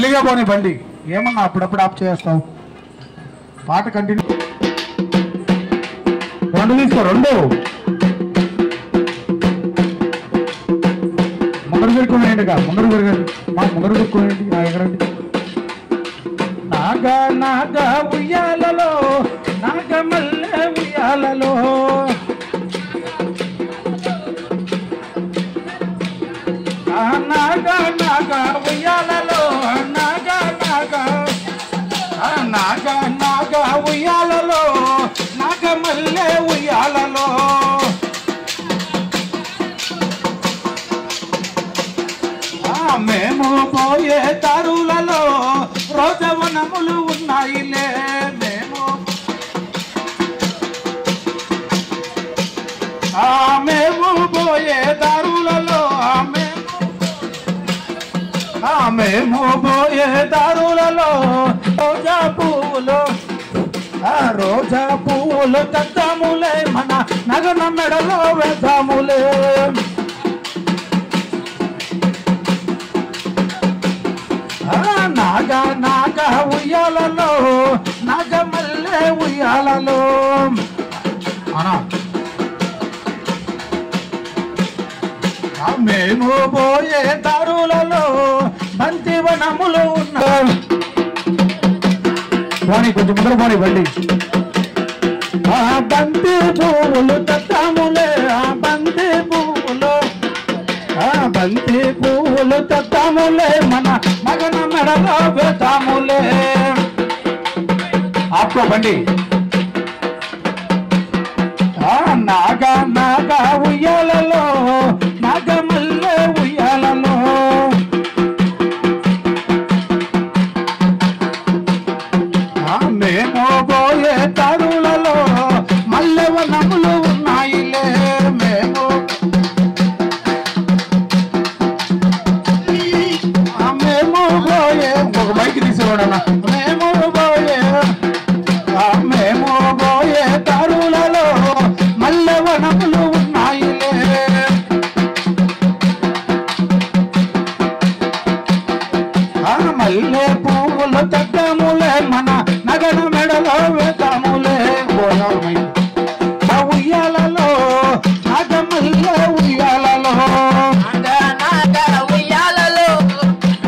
మెల్లిగా పోనీ బండి ఏమన్నా అప్పుడప్పుడు ఆఫ్ చేస్తావు పాట కంటిన్యూ రెండు తీసుకో రెండు ముందరు పెట్టుకునేయండిగా ముందరు పెరగండి మా ముందరు పెట్టుకునేయండి ఎగరండి నాగా నాగా ఉయ్యాలలో నాగమల్లె ఉయ్యాలలో నాగా నాగా ఉయ్యాలలో నాగా నాగా నాగా నాగా ఉయ్యాలలో నాగమల్లె ఉయ్యాలలో మేము పోయే దారులలో రోజవనములు ఉన్నాయిలే మేము పోయే దారులలో మేము పోయే దారులలో రోజా పువ్వులు తెద్దాములే మన నగన మెడలో వేద్దాములే నాగా నాగా ఉయ్యాలలో నాగమల్లె ఉయ్యాలలో అనా మేము పోయే దారులలో బంతివనములు ఉన్నాయి పోనీ కొంచెం ముందర పోనీ బండి బంతి పువ్వులు తెద్దాములే బంతి పువ్వులు తెద్దాములే మన మగన మెడలో వేద్దాములే ఆపుకో బండి నాగా నాగా ఉయ్యాలలో నాగమల్లె ఉయ్యాలలో మేము పోయే తరులలో మల్లెవనములు ఉన్నాయిలే మేము పోయే ఒక బైక్ తీసుకోవడన్నా మేము పోయే తరులలో మల్లెవనములు ఉన్నాయిలే మల్లె పువ్వులు తెద్దాములే మన నగన మెడలో వేద్దాములే ఉయ్యాలలో నాగమల్లె ఉయ్యాలలో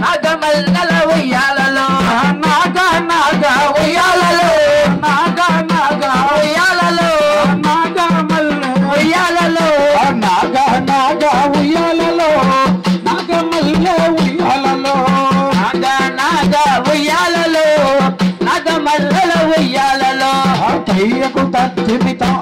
నాగమల్లెల ఉయ్యాలలో నాగా నాగా ఉయ్యాలలో నాగా నాగా ఉయ్యాలలో నాగమల్లె ఉయ్యాలలో నాగా నాగా ఉయ్యాలలో నాగమల్లె ఉయ్యాలలో నాగా ఉయ్యాలలో నాగమల్లెల ఉయ్యాలలో తయ్యకు తత్తిమితం